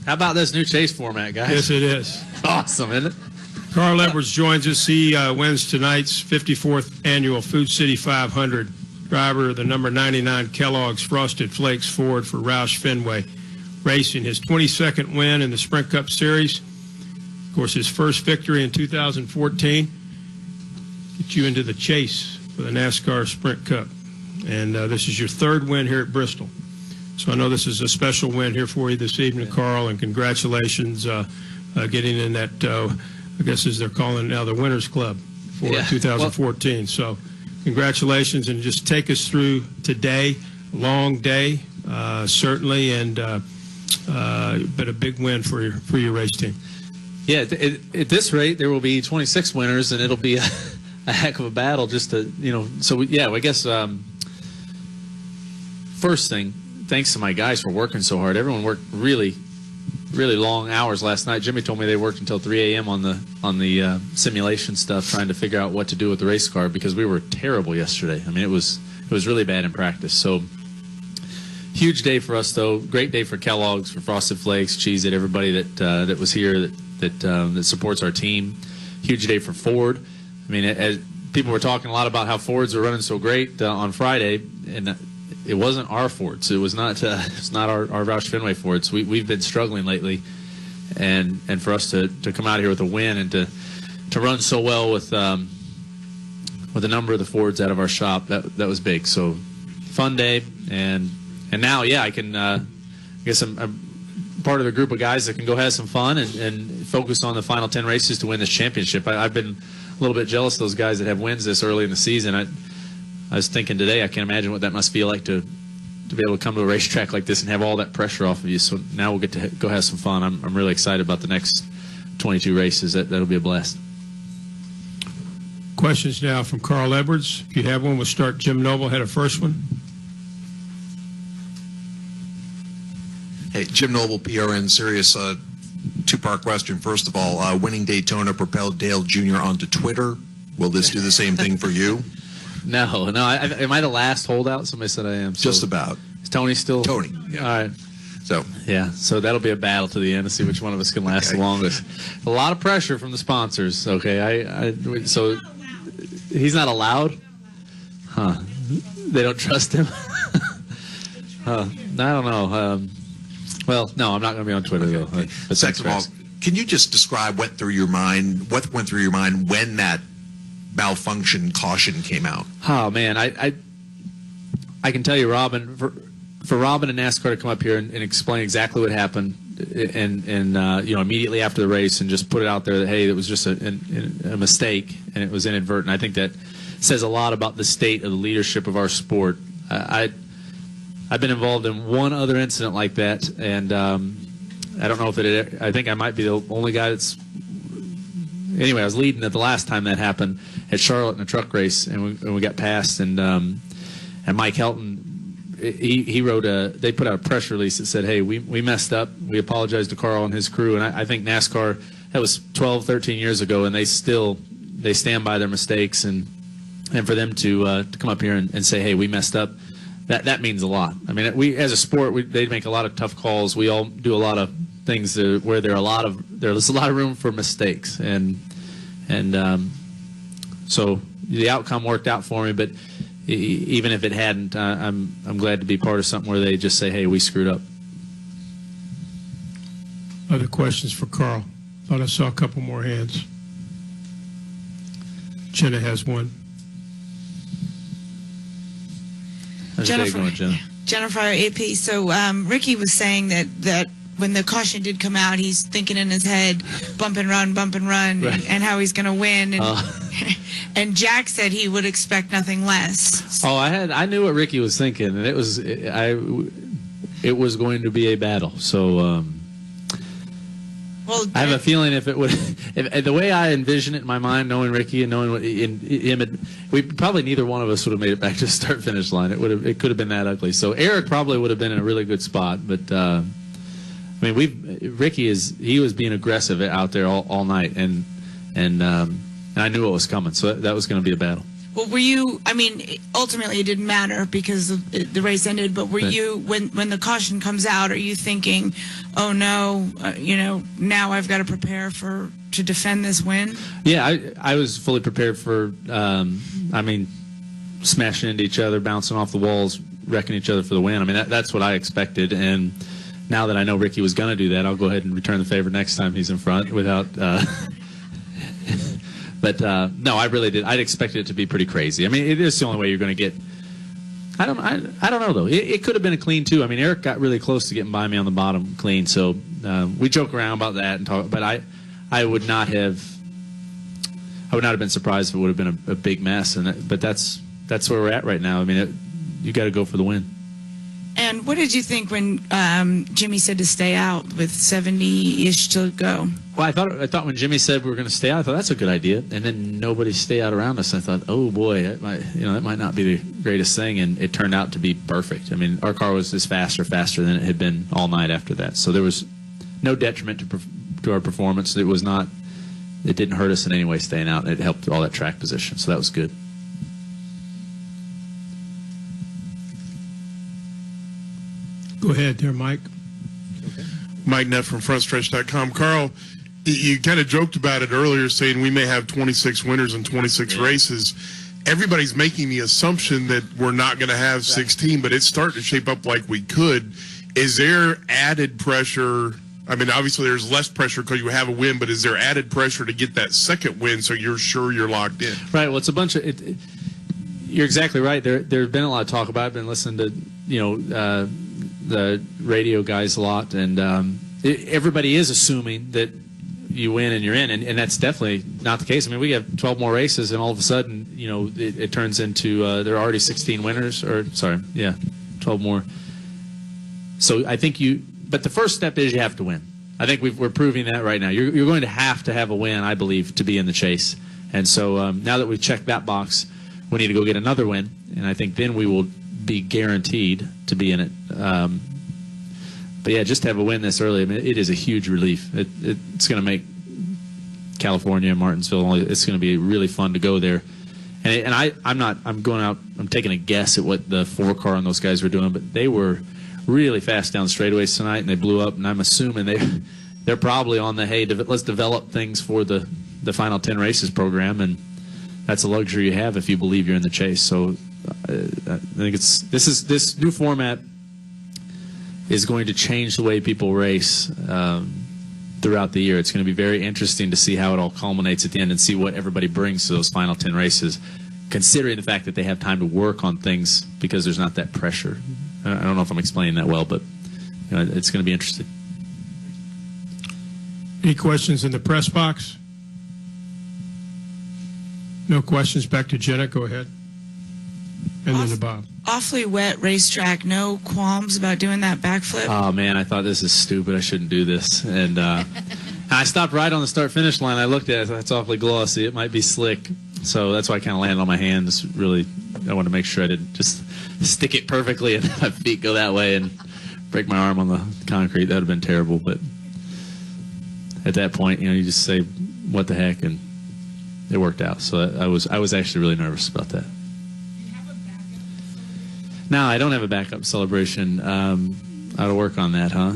How about this new chase format, guys? Yes, it is. Awesome, isn't it? Carl Edwards joins us. He wins tonight's 54th annual Food City 500. Driver of the number 99 Kellogg's Frosted Flakes Ford for Roush Fenway Racing. His 22nd win in the Sprint Cup Series. Of course, his first victory in 2014. Get you into the chase for the NASCAR Sprint Cup. And this is your third win here at Bristol. So I know this is a special win here for you this evening, Carl, and congratulations getting in that, I guess as they're calling it now, the Winners Club for 2014. Well, so congratulations, and just take us through today. Long day, certainly, and but a big win for your race team. Yeah, at this rate, there will be 26 winners, and it'll be a heck of a battle just to, so I guess first thing, thanks to my guys for working so hard. Everyone worked really, really long hours last night. Jimmy told me they worked until 3 a.m. on the simulation stuff, trying to figure out what to do with the race car because we were terrible yesterday. I mean, it was really bad in practice. So huge day for us, though. Great day for Kellogg's, for Frosted Flakes, Cheez-It, everybody that was here that supports our team. Huge day for Ford. I mean, as people were talking a lot about how Fords are running so great on Friday, and it wasn't our Fords. It was not. It's not our Roush Fenway Fords. We've been struggling lately, and for us to come out here with a win and to run so well with a number of the Fords out of our shop, that was big. So fun day, and now I can I guess I'm part of the group of guys that can go have some fun and focus on the final 10 races to win this championship. I've been a little bit jealous of those guys that have wins this early in the season. I was thinking today, I can't imagine what that must feel like to be able to come to a racetrack like this and have all that pressure off of you. So now we'll get to go have some fun. I'm really excited about the next 22 races. That'll be a blast. Questions now from Carl Edwards. If you have one, we'll start. Jim Noble had a first one. Hey, Jim Noble, PRN, Sirius. Two-part question. First of all, winning Daytona propelled Dale Jr. onto Twitter. Will this do the same thing for you? No. Am I the last holdout? Somebody said I am. So just about. Is Tony still? Tony. Yeah. All right. So that'll be a battle to the end to see which one of us can last the longest. A lot of pressure from the sponsors. Okay. So he's not allowed. Huh? They don't trust him. I don't know. Well, no, I'm not going to be on Twitter though. Second of all, can you just describe what went through your mind when that malfunction caution came out? Oh man, I can tell you, Robin, for Robin and NASCAR to come up here and explain exactly what happened, and immediately after the race, and just put it out there that hey, it was just a mistake and it was inadvertent. I think that says a lot about the state of the leadership of our sport. I've been involved in one other incident like that, and I don't know if I think I might be the only guy that's. Anyway, I was leading at the last time that happened at Charlotte in a truck race, and we got passed, and Mike Helton, he wrote they put out a press release that said, hey, we messed up. We apologize to Carl and his crew, and I think NASCAR, that was 12, 13 years ago, and they stand by their mistakes, and for them to come up here and say, hey, we messed up. That means a lot. I mean, we as a sport, they make a lot of tough calls. We all do a lot of things where there's a lot of room for mistakes, and so the outcome worked out for me. But even if it hadn't, I'm glad to be part of something where they just say, "Hey, we screwed up." Other questions for Carl? Thought I saw a couple more hands. Jenna has one. Jennifer, AP. So Ricky was saying that when the caution did come out, he's thinking in his head, bump and run, right, and how he's going to win. And, and Jack said he would expect nothing less. Oh, I knew what Ricky was thinking, and it was going to be a battle. So well, I have a feeling if the way I envision it in my mind, knowing Ricky and knowing what him, we probably neither one of us would have made it back to the start-finish line. It could have been that ugly. So Eric probably would have been in a really good spot, but I mean, Ricky was being aggressive out there all night, and I knew what was coming. So that was going to be a battle. Well, were you? I mean, ultimately it didn't matter because the race ended. But were you, when the caution comes out, are you thinking, "Oh no, now I've got to prepare to defend this win"? Yeah, I was fully prepared for. Smashing into each other, bouncing off the walls, wrecking each other for the win. I mean, that's what I expected. And now that I know Ricky was going to do that, I'll go ahead and return the favor next time he's in front without. But no, I really did. I'd expected it to be pretty crazy. I mean, it is the only way you're going to get. I don't know though. It could have been a clean too. I mean, Eric got really close to getting by me on the bottom clean, so we joke around about that and talk. But I would not have been surprised if it would have been a big mess. But that's where we're at right now. I mean, you got to go for the win. And what did you think when Jimmy said to stay out with 70-ish to go? Well, I thought when Jimmy said we were going to stay out, I thought that's a good idea. And then nobody stayed out around us. I thought, oh boy, that might not be the greatest thing. And it turned out to be perfect. I mean, our car was just faster than it had been all night after that. So there was no detriment to our performance. It didn't hurt us in any way staying out. It helped all that track position. So that was good. Go ahead there, Mike. Okay. Mike Neff from FrontStretch.com. Carl, you kind of joked about it earlier, saying we may have 26 winners in 26 races. Everybody's making the assumption that we're not going to have 16, but it's starting to shape up like we could. Is there added pressure? I mean, obviously there's less pressure because you have a win, but is there added pressure to get that second win so you're sure you're locked in? Right. Well, it's a bunch of you're exactly right. There's been a lot of talk about it. I've been listening to, the radio guys a lot, and everybody is assuming that you win and you're in, and that's definitely not the case. I mean, we have 12 more races, and all of a sudden, it turns into there are already 16 winners, 12 more. So I think but the first step is you have to win. I think we're proving that right now. You're going to have a win, I believe, to be in the chase. And so now that we've checked that box, we need to go get another win, and I think then we will be guaranteed to be in it. But yeah, just to have a win this early, I mean, it is a huge relief. It's going to make California, Martinsville, it's going to be really fun to go there. And I'm going out, I'm taking a guess at what the 4-car and those guys were doing, but they were really fast down straightaways tonight, and they blew up, and I'm assuming they're probably on the, hey, let's develop things for the final 10 races program, and that's a luxury you have if you believe you're in the chase. So I think this new format is going to change the way people race throughout the year. It's going to be very interesting to see how it all culminates at the end and see what everybody brings to those final 10 races, considering the fact that they have time to work on things because there's not that pressure. I don't know if I'm explaining that well, but it's going to be interesting. Any questions in the press box? No questions. Back to Jenna. Go ahead. And then to Bob. Awfully wet racetrack. No qualms about doing that backflip? Oh, man, I thought this is stupid. I shouldn't do this. And I stopped right on the start-finish line. I looked at it. I thought, it's awfully glossy. It might be slick. So that's why I kind of landed on my hands. Really, I wanted to make sure I didn't just stick it perfectly and my feet go that way and break my arm on the concrete. That would have been terrible. But at that point, you just say, what the heck, and it worked out. So I was actually really nervous about that. No, I don't have a backup celebration. I will work on that, huh?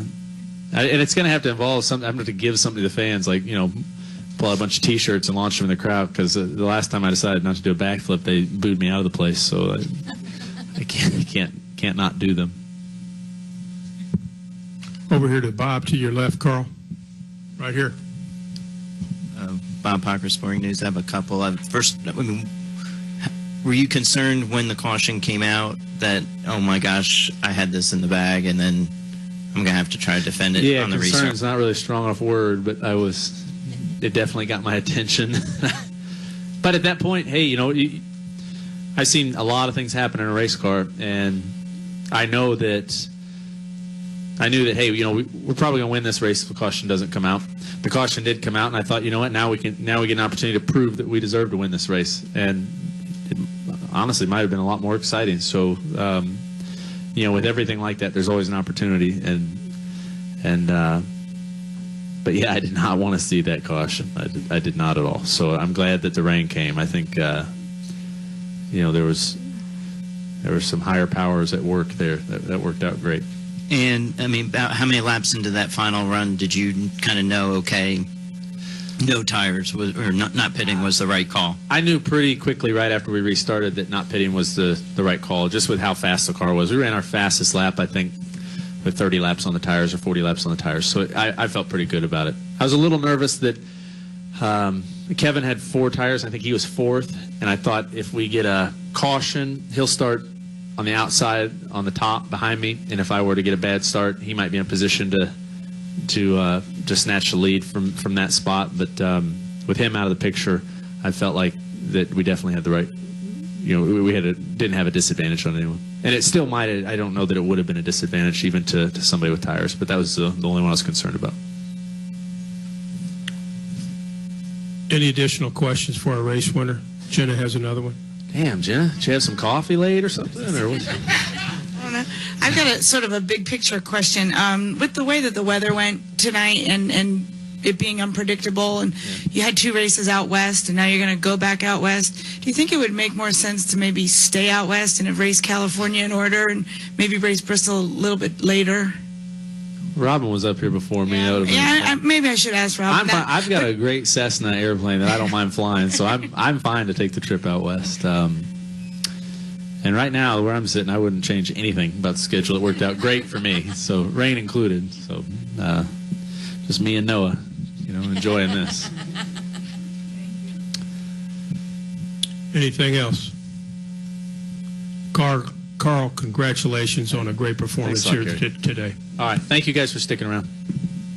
And it's going to have to involve something. I'm going to give something to the fans, like, pull out a bunch of T-shirts and launch them in the crowd. Because the last time I decided not to do a backflip, they booed me out of the place. So I can't not do them. Over here to Bob, to your left, Carl. Right here. Bob Parker, Sporting News. I have a couple. First, were you concerned when the caution came out that, oh my gosh, I had this in the bag and then I'm going to have to try to defend it on the restart? Yeah, concern is not really a strong enough word, but it definitely got my attention. But at that point, hey, I've seen a lot of things happen in a race car, and I knew that, hey, we're probably going to win this race if the caution doesn't come out. The caution did come out, and I thought, you know what, now we get an opportunity to prove that we deserve to win this race. And it honestly might have been a lot more exciting. So, with everything like that, there's always an opportunity. But yeah, I did not want to see that caution. I did not at all. So I'm glad that the rain came. I think there were some higher powers at work there that worked out great. And I mean, about how many laps into that final run did you kind of know, okay, no tires or not pitting was the right call? I knew pretty quickly right after we restarted that not pitting was the right call, just with how fast the car was. We ran our fastest lap, I think, with 30 laps on the tires or 40 laps on the tires. So I felt pretty good about it. I was a little nervous that Kevin had 4 tires. I think he was 4th. And I thought if we get a caution, he'll start on the outside, on the top, behind me. And if I were to get a bad start, he might be in a position to snatch the lead from that spot. But with him out of the picture, I felt like that we definitely had the right, we didn't have a disadvantage on anyone. And it still might have, I don't know that it would have been a disadvantage even to somebody with tires, but that was the only one I was concerned about. Any additional questions for our race winner? Jenna has another one. Damn, Jenna, did you have some coffee late or something? Or what? I don't know. I've got a sort of a big picture question. With the way that the weather went tonight and it being unpredictable, and you had 2 races out west, and now you're going to go back out west, do you think it would make more sense to maybe stay out west and race California in order and maybe race Bristol a little bit later? Robin was up here before me. Maybe I should ask Robin. I've got a great Cessna airplane that I don't mind flying, so I'm fine to take the trip out west. And right now, where I'm sitting, I wouldn't change anything about the schedule. It worked out great for me, so rain included. So just me and Noah, enjoying this. Anything else? Carl, congratulations on a great performance here today. All right. Thank you guys for sticking around.